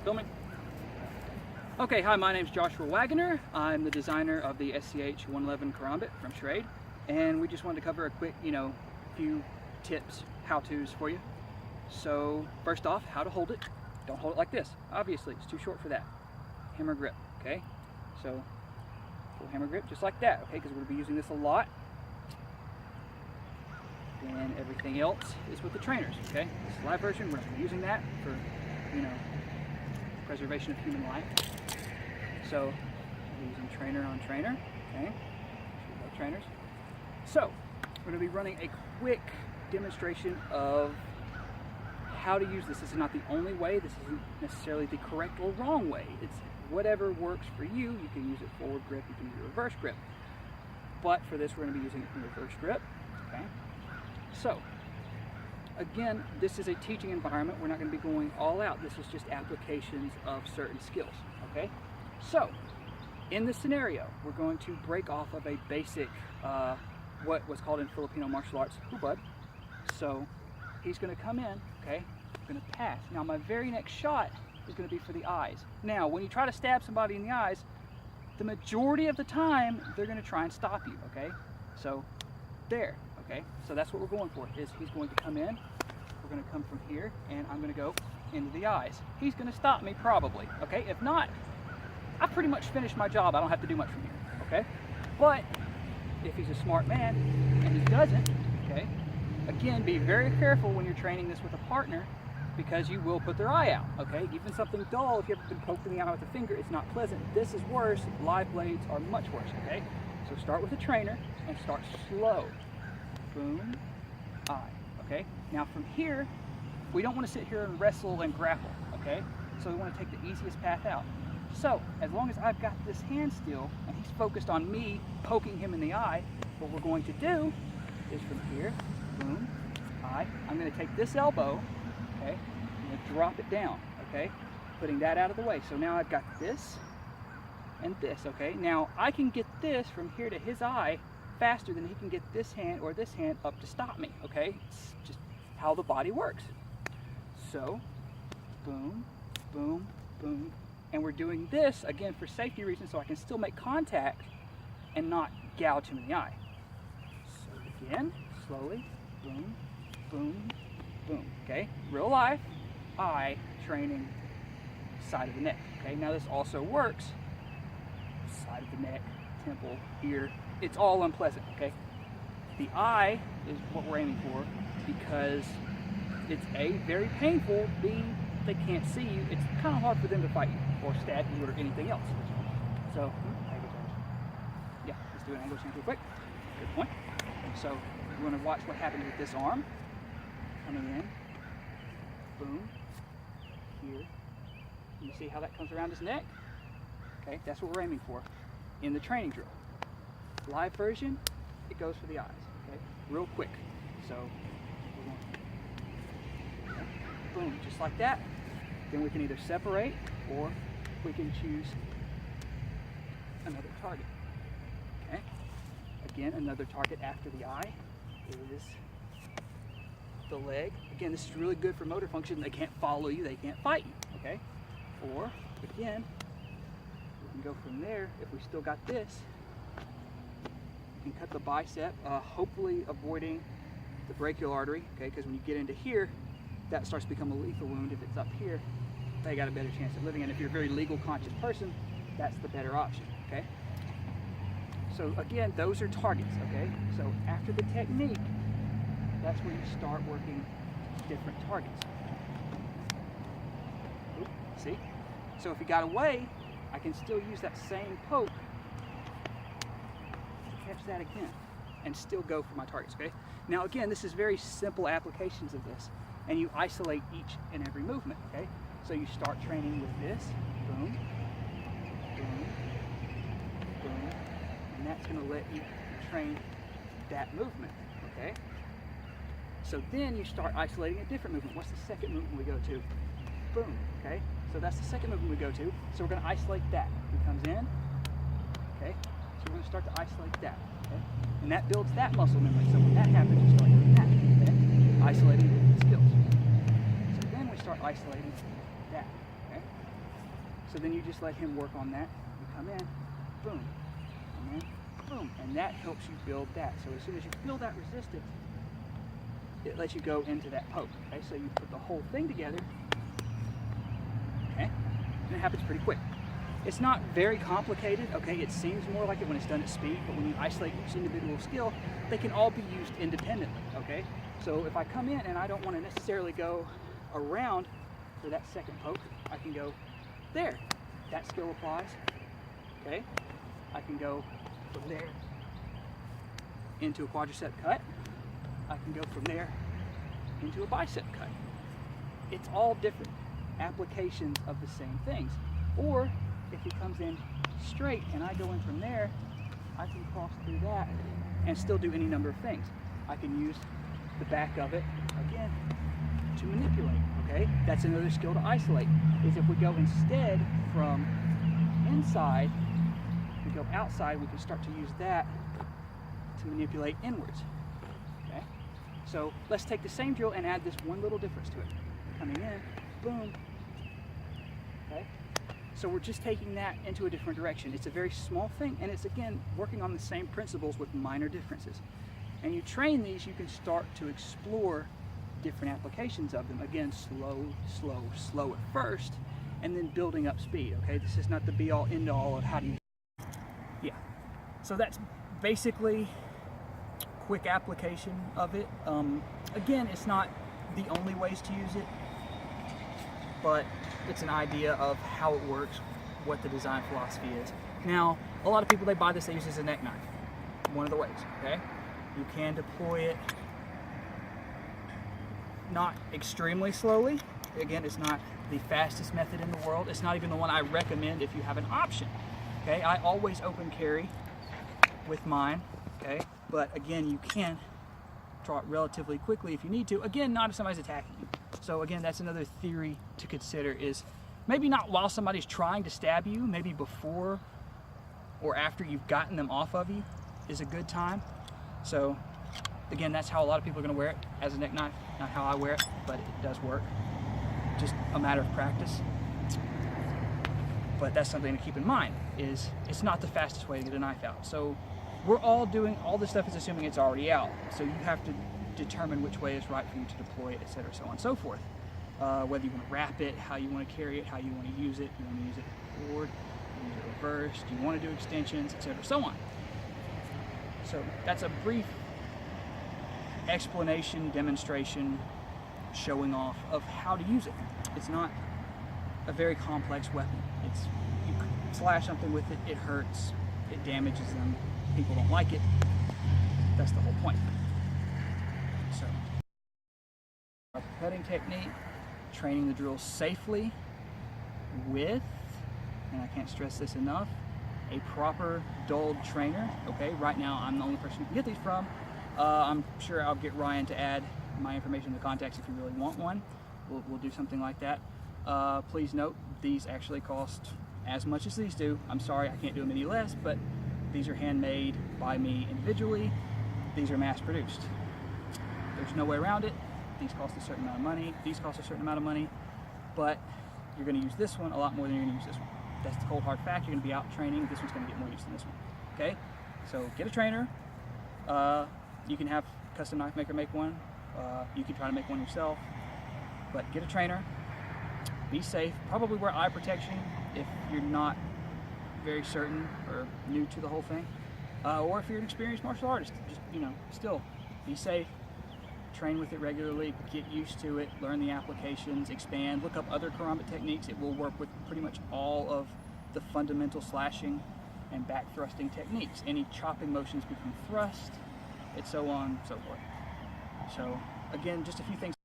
Filming. Okay, hi, my name's Joshua Wagoner. I'm the designer of the SCH111 karambit from Schrade, and we just wanted to cover a quick, few tips, how-tos for you. So, first off, how to hold it. Don't hold it like this. Obviously, it's too short for that. Hammer grip, okay? So, full hammer grip, just like that, okay? Because we're going to be using this a lot. And everything else is with the trainers, okay? This is live version, we're not using that for, preservation of human life. So, we're using trainer on trainer, okay? Trainers. So, we're going to be running a quick demonstration of how to use this. This is not the only way. This isn't necessarily the correct or wrong way. It's whatever works for you. You can use it forward grip, you can use it reverse grip. But for this, we're going to be using it in reverse grip, okay? So, again, this is a teaching environment. We're not going to be going all out. This is just applications of certain skills, okay? So, in this scenario, we're going to break off of a basic, what was called in Filipino martial arts, hubad. So, he's going to come in, okay? He's going to pass. Now, my very next shot is going to be for the eyes. Now, when you try to stab somebody in the eyes, the majority of the time, they're going to try and stop you, okay? So, there. Okay, so that's what we're going for, is he's going to come in, we're going to come from here, and I'm going to go into the eyes. He's going to stop me probably, okay? If not, I pretty much finished my job. I don't have to do much from here, okay? But if he's a smart man, and he doesn't, okay, again, be very careful when you're training this with a partner, because you will put their eye out, okay? Even something dull, if you've ever been poked in the eye with a finger, it's not pleasant. This is worse. Live blades are much worse, okay? So start with a trainer, and start slow. Boom, eye, okay? Now from here, we don't want to sit here and wrestle and grapple, okay? So we want to take the easiest path out. So, as long as I've got this hand still, and he's focused on me poking him in the eye, what we're going to do is from here, boom, eye, I'm going to take this elbow, okay? I'm going to drop it down, okay? Putting that out of the way. So now I've got this and this, okay? Now, I can get this from here to his eye faster than he can get this hand or this hand up to stop me, okay? It's just how the body works. So, boom, boom, boom. And we're doing this, again, for safety reasons, so I can still make contact and not gouge him in the eye. So again, slowly, boom, boom, boom, okay? Real life, eye training, side of the neck, okay? Now this also works, side of the neck, temple, ear, it's all unpleasant, okay? The eye is what we're aiming for because it's A, very painful, B, they can't see you. It's kind of hard for them to fight you or stab you or anything else. So, angle change. Yeah, let's do an angle change real quick. Good point. So, we want to watch what happens with this arm. Coming in, boom, here. You see how that comes around his neck? Okay, that's what we're aiming for in the training drill. Live version, it goes for the eyes, okay? Real quick. So, okay. Boom, just like that. Then we can either separate or we can choose another target, okay? Again, another target after the eye is the leg. Again, this is really good for motor function. They can't follow you, they can't fight you, okay? Or, again, we can go from there if we still got this. You can cut the bicep, hopefully avoiding the brachial artery, okay, because when you get into here, that starts to become a lethal wound. If it's up here, they got a better chance of living, and if you're a very legal conscious person, that's the better option, okay? So again, those are targets, okay? So after the technique, that's where you start working different targets. Oop, see? So if he got away, I can still use that same poke catch that again and still go for my targets, okay? Now again, this is very simple applications of this, and you isolate each and every movement, okay? So you start training with this, boom, boom, boom, and that's gonna let you train that movement, okay? So then you start isolating a different movement. What's the second movement we go to? Boom, okay? So that's the second movement we go to. So we're gonna isolate that. He comes in, okay? So we're going to start to isolate that, okay? And that builds that muscle memory. So when that happens, you start doing that, okay? Isolating different skills. So then we start isolating that, okay? So then you just let him work on that. You come in, boom, come in, boom, and that helps you build that. So as soon as you feel that resistance, it lets you go into that poke. Okay, so you put the whole thing together, okay, and it happens pretty quick. It's not very complicated, okay, it seems more like it when it's done at speed, but when you isolate each individual skill, they can all be used independently, okay? So if I come in and I don't want to necessarily go around for that second poke, I can go there. That skill applies, okay? I can go from there into a quadricep cut. I can go from there into a bicep cut. It's all different applications of the same things. Or if he comes in straight and I go in from there, I can cross through that and still do any number of things. I can use the back of it, again, to manipulate, okay? That's another skill to isolate, is if we go instead from inside, we go outside, we can start to use that to manipulate inwards, okay? So let's take the same drill and add this one little difference to it. Coming in, boom, okay? So we're just taking that into a different direction. It's a very small thing, and it's, again, working on the same principles with minor differences. And you train these, you can start to explore different applications of them. Again, slow, slow, slow at first, and then building up speed, okay? This is not the be-all, end-all of how do you... Yeah, so that's basically quick application of it. Again, it's not the only ways to use it, but it's an idea of how it works, what the design philosophy is. Now, a lot of people, they buy this, they use it as a neck knife. One of the ways, okay? You can deploy it not extremely slowly. Again, it's not the fastest method in the world. It's not even the one I recommend if you have an option, okay? I always open carry with mine, okay? But again, you can draw it relatively quickly if you need to. Again, not if somebody's attacking you. So again, that's another theory to consider, is maybe not while somebody's trying to stab you, maybe before or after you've gotten them off of you is a good time. So again, that's how a lot of people are going to wear it, as a neck knife. Not how I wear it, but it does work. Just a matter of practice. But that's something to keep in mind, is it's not the fastest way to get a knife out. So we're all doing, all this stuff is assuming it's already out. So you have to determine which way is right for you to deploy it, etc., so on and so forth. Whether you want to wrap it, how you want to carry it, how you want to use it. You want to use it forward, you use it reverse, do you want to do extensions, etc., so on. So that's a brief explanation, demonstration, showing off of how to use it. It's not a very complex weapon. It's, you slash something with it, it hurts, it damages them, people don't like it. That's the whole point. So, our cutting technique, training the drill safely with, and I can't stress this enough, a proper dulled trainer. Okay, right now I'm the only person you can get these from. I'm sure I'll get Ryan to add my information in the contacts if you really want one. We'll do something like that. Please note, these actually cost as much as these do. I'm sorry I can't do them any less, but these are handmade by me individually. These are mass produced. There's no way around it. These cost a certain amount of money. These cost a certain amount of money, but you're going to use this one a lot more than you're going to use this one. That's the cold hard fact. You're going to be out training. This one's going to get more use than this one. Okay, so get a trainer. You can have a custom knife maker make one. You can try to make one yourself, but get a trainer. Be safe. Probably wear eye protection if you're not very certain or new to the whole thing, or if you're an experienced martial artist. Just, you know, still be safe. Train with it regularly. Get used to it. Learn the applications. Expand. Look up other karambit techniques. It will work with pretty much all of the fundamental slashing and back thrusting techniques. Any chopping motions become thrust, and so on and so forth. So again, just a few things.